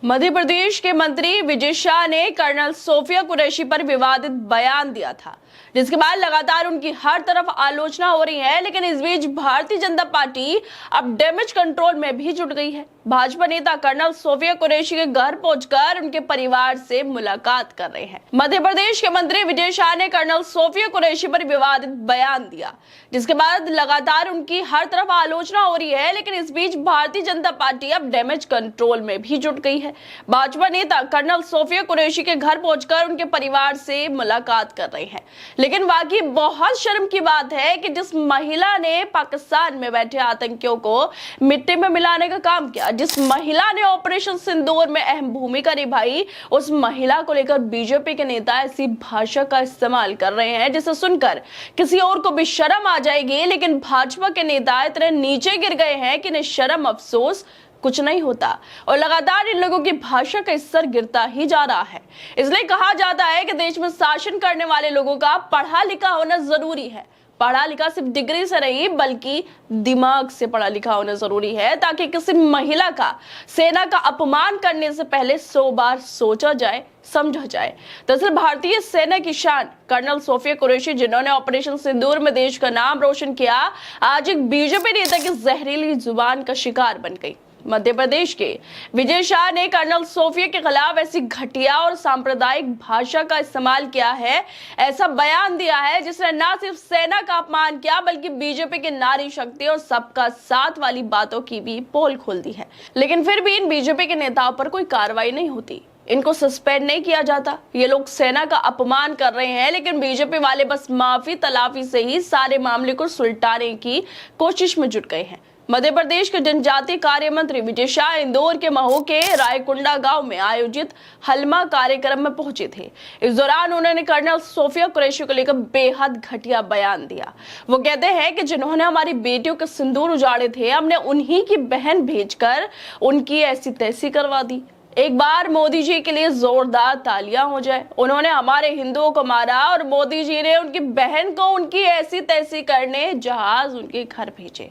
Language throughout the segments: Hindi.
मध्य प्रदेश के मंत्री विजय शाह ने कर्नल सोफिया कुरैशी पर विवादित बयान दिया था, जिसके बाद लगातार उनकी हर तरफ आलोचना हो रही है। लेकिन इस बीच भारतीय जनता पार्टी अब डैमेज कंट्रोल में भी जुट गई है। भाजपा नेता कर्नल सोफिया कुरैशी के घर पहुंचकर उनके परिवार से मुलाकात कर रहे हैं। मध्य प्रदेश के मंत्री विजय शाह ने कर्नल सोफिया कुरैशी पर विवादित बयान दिया, जिसके बाद लगातार उनकी हर तरफ आलोचना हो रही है। लेकिन इस बीच भारतीय जनता पार्टी अब डैमेज कंट्रोल में भी जुट गई है। भाजपा नेता कर्नल सोफिया कुरैशी के घर पहुंचकर उनके परिवार से मुलाकात कर रहे हैं। लेकिन वाकई बहुत शर्म की बात है कि जिस महिला ने पाकिस्तान में बैठे आतंकियों को मिट्टी में मिलाने का काम किया, जिस महिला ने ऑपरेशन सिंदूर में अहम भूमिका निभाई, उस महिला को लेकर बीजेपी के नेता ऐसी भाषा का इस्तेमाल कर रहे हैं जिसे सुनकर किसी और को भी शर्म आ जाएगी। लेकिन भाजपा के नेता इतने नीचे गिर गए हैं कि इन्हें शर्म अफसोस कुछ नहीं होता और लगातार इन लोगों की भाषा का स्तर गिरता ही जा रहा है। इसलिए कहा जाता है कि देश में शासन करने वाले लोगों का पढ़ा लिखा होना जरूरी है। पढ़ा लिखा सिर्फ डिग्री से नहीं बल्कि दिमाग से पढ़ा लिखा होना जरूरी है, ताकि किसी महिला का सेना का अपमान करने से पहले 100 बार सोचा जाए, समझा जाए। दरअसल भारतीय सेना की शान कर्नल सोफिया कुरैशी, जिन्होंने ऑपरेशन सिंदूर में देश का नाम रोशन किया, आज एक बीजेपी नेता की जहरीली जुबान का शिकार बन गई। मध्य प्रदेश के विजय शाह ने कर्नल सोफिया के खिलाफ ऐसी घटिया और सांप्रदायिक भाषा का इस्तेमाल किया है, ऐसा बयान दिया है जिसने न सिर्फ सेना का अपमान किया बल्कि बीजेपी के नारी शक्ति और सबका साथ वाली बातों की भी पोल खोल दी है। लेकिन फिर भी इन बीजेपी के नेताओं पर कोई कार्रवाई नहीं होती, इनको सस्पेंड नहीं किया जाता। ये लोग सेना का अपमान कर रहे हैं, लेकिन बीजेपी वाले बस माफी तलाफी से ही सारे मामले को सुलटाने की कोशिश में जुट गए हैं। मध्य प्रदेश के जनजातीय कार्य मंत्री विजय शाह इंदौर के महू के रायकुंडा गांव में आयोजित हलमा कार्यक्रम में पहुंचे थे। इस दौरान उन्होंने कर्नल सोफिया कुरैशी को लेकर बेहद घटिया बयान दिया। वो कहते हैं कि जिन्होंने हमारी बेटियों के सिंदूर उजाड़े थे, हमने उन्हीं की बहन भेजकर उनकी ऐसी तैसी करवा दी। एक बार मोदी जी के लिए जोरदार तालियां हो जाए। उन्होंने हमारे हिंदुओं को मारा और मोदी जी ने उनकी बहन को उनकी ऐसी तैसी करने जहाज उनके घर भेजे।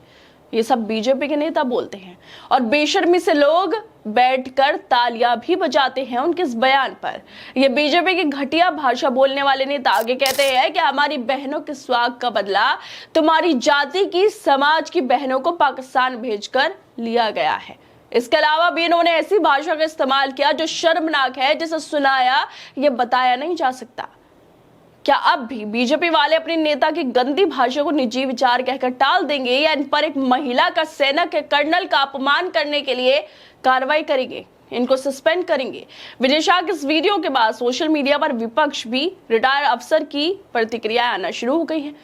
ये सब बीजेपी के नेता बोलते हैं और बेशर्मी से लोग बैठकर तालियां भी बजाते हैं उनके इस बयान पर। ये बीजेपी की घटिया भाषा बोलने वाले नेता आगे कहते हैं कि हमारी बहनों के स्वाग का बदला तुम्हारी जाति की, समाज की बहनों को पाकिस्तान भेजकर लिया गया है। इसके अलावा भी इन्होंने ऐसी भाषा का इस्तेमाल किया जो शर्मनाक है, जिसे सुनाया या बताया नहीं जा सकता। क्या अब भी बीजेपी वाले अपने नेता की गंदी भाषा को निजी विचार कहकर टाल देंगे या इन पर एक महिला का, सेना के कर्नल का अपमान करने के लिए कार्रवाई करेंगे, इनको सस्पेंड करेंगे? विजय शाह के इस वीडियो के बाद सोशल मीडिया पर विपक्ष भी रिटायर्ड अफसर की प्रतिक्रियाएं आना शुरू हो गई हैं।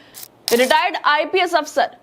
रिटायर्ड आईपीएस अफसर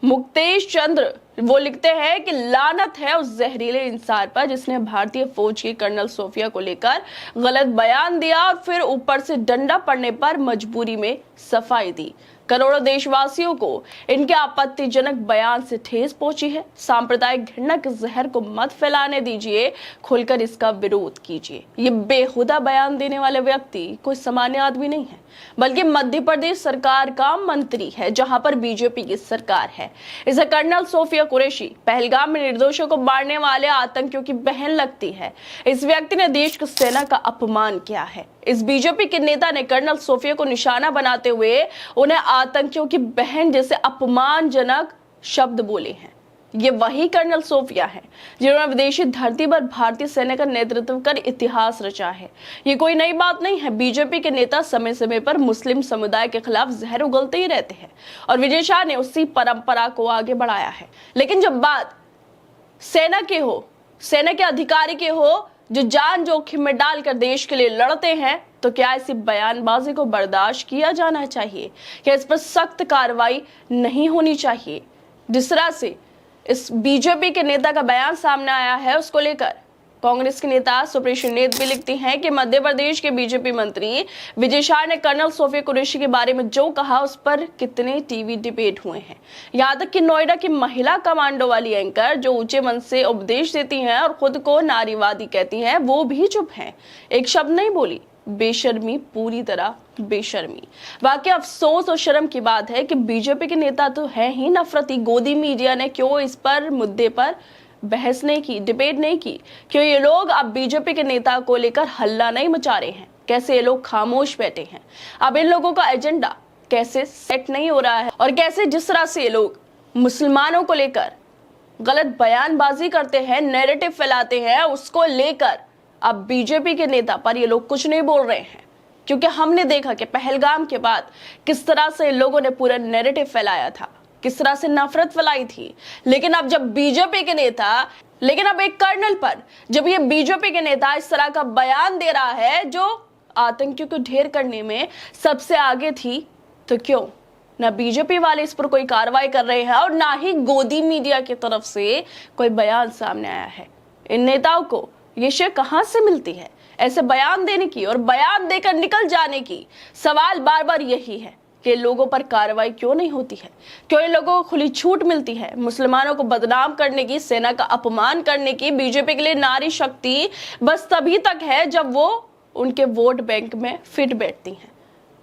मुक्तेश चंद्र वो लिखते हैं कि लानत है उस जहरीले इंसान पर जिसने भारतीय फौज की कर्नल सोफिया को लेकर गलत बयान दिया और फिर ऊपर से डंडा पड़ने पर मजबूरी में सफाई दी। करोड़ों देशवासियों को इनके आपत्तिजनक बयान से ठेस पहुंची है। सांप्रदायिक घृणा के जहर को मत फैलाने दीजिए, खुलकर इसका विरोध कीजिए। ये बेहुदा बयान देने वाले व्यक्ति कोई सामान्य आदमी नहीं है, बल्कि मध्य प्रदेश सरकार का मंत्री है, जहां पर बीजेपी की सरकार है। इसे कर्नल सोफिया कुरैशी पहलगाम में निर्दोषों को मारने वाले आतंकियों की बहन लगती है। इस व्यक्ति ने देश की सेना का अपमान किया है। इस बीजेपी के नेता ने कर्नल सोफिया को निशाना बनाते हुए उन्हें आतंकियों की बहन जैसे अपमानजनक शब्द बोले हैं। ये वही कर्नल सोफिया है जिन्होंने विदेशी धरती पर भारतीय सेना का नेतृत्व कर इतिहास रचा है। ये कोई नई बात नहीं है। बीजेपी के नेता समय समय पर मुस्लिम समुदाय के खिलाफ जहर उगलते ही रहते हैं और विजय शाह ने उसी परंपरा को आगे बढ़ाया है। लेकिन जब बात सेना के हो, सेना के अधिकारी के हो जो जान जोखिम में डालकर देश के लिए लड़ते हैं, तो क्या ऐसी बयानबाजी को बर्दाश्त किया जाना चाहिए? क्या इस पर सख्त कार्रवाई नहीं होनी चाहिए? जिस तरह से इस बीजेपी के नेता का बयान सामने आया है, उसको लेकर कांग्रेस के नेता सुप्रीत नेत भी लिखती हैं कि मध्य प्रदेश के बीजेपी मंत्री विजय शाह ने कर्नल सोफिया कुरैशी के बारे में जो कहा, उस पर कितने टीवी डिबेट हुए हैं। यहाँ तक कि नोएडा की महिला कमांडो वाली एंकर जो ऊंचे मन से उपदेश देती हैं और खुद को नारीवादी कहती हैं, वो भी चुप हैं, एक शब्द नहीं बोली। बेशर्मी, पूरी तरह बेशर्मी। वाकई अफसोस और शर्म की बात है कि बीजेपी के नेता तो है ही नफरती, गोदी मीडिया ने क्यों इस पर मुद्दे पर बहस नहीं की, डिबेट नहीं की। क्यों ये लोग अब बीजेपी के नेता को लेकर हल्ला नहीं मचा रहे हैं? कैसे ये लोग खामोश बैठे हैं? अब इन लोगों का एजेंडा कैसे सेट नहीं हो रहा है? और कैसे जिस तरह से ये लोग मुसलमानों को लेकर गलत बयानबाजी करते हैं, नैरेटिव फैलाते हैं, उसको लेकर अब बीजेपी के नेता पर ये लोग कुछ नहीं बोल रहे हैं। क्योंकि हमने देखा कि पहलगाम के बाद किस तरह से लोगों ने पूरा नैरेटिव फैलाया था, किस तरह से नफरत फैलाई थी। लेकिन अब जब बीजेपी के नेता, लेकिन अब एक कर्नल पर जब ये बीजेपी के नेता इस तरह का बयान दे रहा है जो आतंकियों को ढेर करने में सबसे आगे थी, तो क्यों ना बीजेपी वाले इस पर कोई कार्रवाई कर रहे हैं और ना ही गोदी मीडिया की तरफ से कोई बयान सामने आया है। इन नेताओं को ये शय कहां से मिलती है ऐसे बयान देने की और बयान देकर निकल जाने की? सवाल बार बार यही है कि लोगों पर कार्रवाई क्यों नहीं होती है? क्यों इन लोगों को खुली छूट मिलती है मुसलमानों को बदनाम करने की, सेना का अपमान करने की? बीजेपी के लिए नारी शक्ति बस तभी तक है जब वो उनके वोट बैंक में फिट बैठती हैं।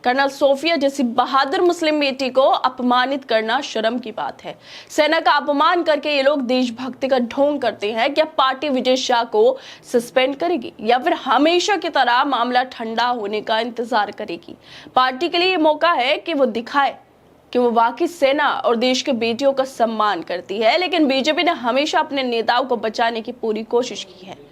कर्नल सोफिया जैसी बहादुर मुस्लिम बेटी को अपमानित करना शर्म की बात है। सेना का अपमान करके ये लोग देशभक्ति का ढोंग करते हैं। क्या पार्टी विजय शाह को सस्पेंड करेगी या फिर हमेशा की तरह मामला ठंडा होने का इंतजार करेगी? पार्टी के लिए ये मौका है कि वो दिखाए कि वो वाकई सेना और देश के बेटियों का सम्मान करती है। लेकिन बीजेपी ने हमेशा अपने नेताओं को बचाने की पूरी कोशिश की है।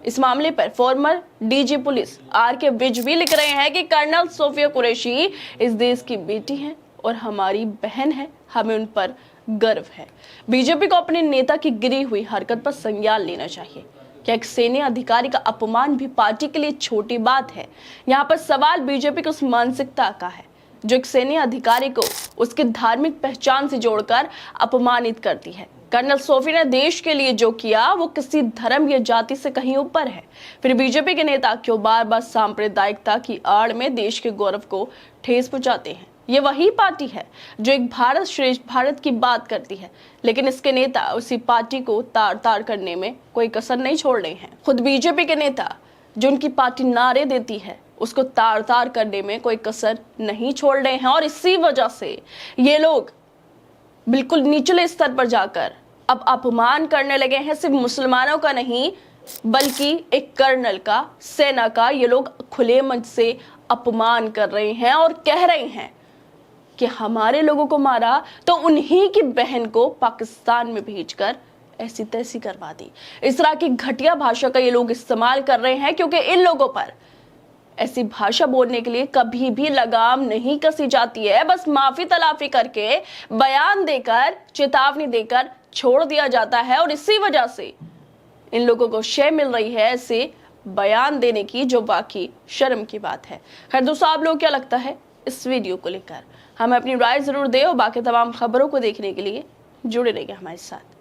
इस मामले पर former DG police R K. Vij भी लिख रहे हैं कि कर्नल सोफिया कुरैशी इस देश की बेटी हैं और हमारी बहन है, हमें उन पर गर्व है। बीजेपी को अपने नेता की गिरी हुई हरकत पर संज्ञान लेना चाहिए। क्या एक सैन्य अधिकारी का अपमान भी पार्टी के लिए छोटी बात है? यहाँ पर सवाल बीजेपी की उस मानसिकता का है जो एक सैन्य अधिकारी को उसकी धार्मिक पहचान से जोड़कर अपमानित करती है। कर्नल सोफी ने देश के लिए जो किया वो किसी धर्म या जाति से कहीं ऊपर है। फिर बीजेपी के नेता क्यों बार बार सांप्रदायिकता की आड़ में देश के गौरव को ठेस पहुंचाते हैं? ये वही पार्टी है जो एक भारत श्रेष्ठ भारत की बात करती है, लेकिन इसके नेता उसी पार्टी को तार तार करने में कोई कसर नहीं छोड़ रहे हैं। खुद बीजेपी के नेता जो उनकी पार्टी नारे देती है उसको तार तार करने में कोई कसर नहीं छोड़ रहे हैं। और इसी वजह से ये लोग बिल्कुल निचले स्तर पर जाकर अब अपमान करने लगे हैं। सिर्फ मुसलमानों का नहीं बल्कि एक कर्नल का, सेना का ये लोग खुले मंच से अपमान कर रहे हैं और कह रहे हैं कि हमारे लोगों को मारा तो उन्हीं की बहन को पाकिस्तान में भेजकर ऐसी तैसी करवा दी। इस तरह की घटिया भाषा का ये लोग इस्तेमाल कर रहे हैं क्योंकि इन लोगों पर ऐसी भाषा बोलने के लिए कभी भी लगाम नहीं कसी जाती है। बस माफी तलाफी करके, बयान देकर, चेतावनी देकर छोड़ दिया जाता है। और इसी वजह से इन लोगों को शय मिल रही है ऐसे बयान देने की जो बाकी शर्म की बात है। खैर दोस्तों, आप लोग क्या लगता है इस वीडियो को लेकर? हमें अपनी राय जरूर दें और बाकी तमाम खबरों को देखने के लिए जुड़े रहिए हमारे साथ।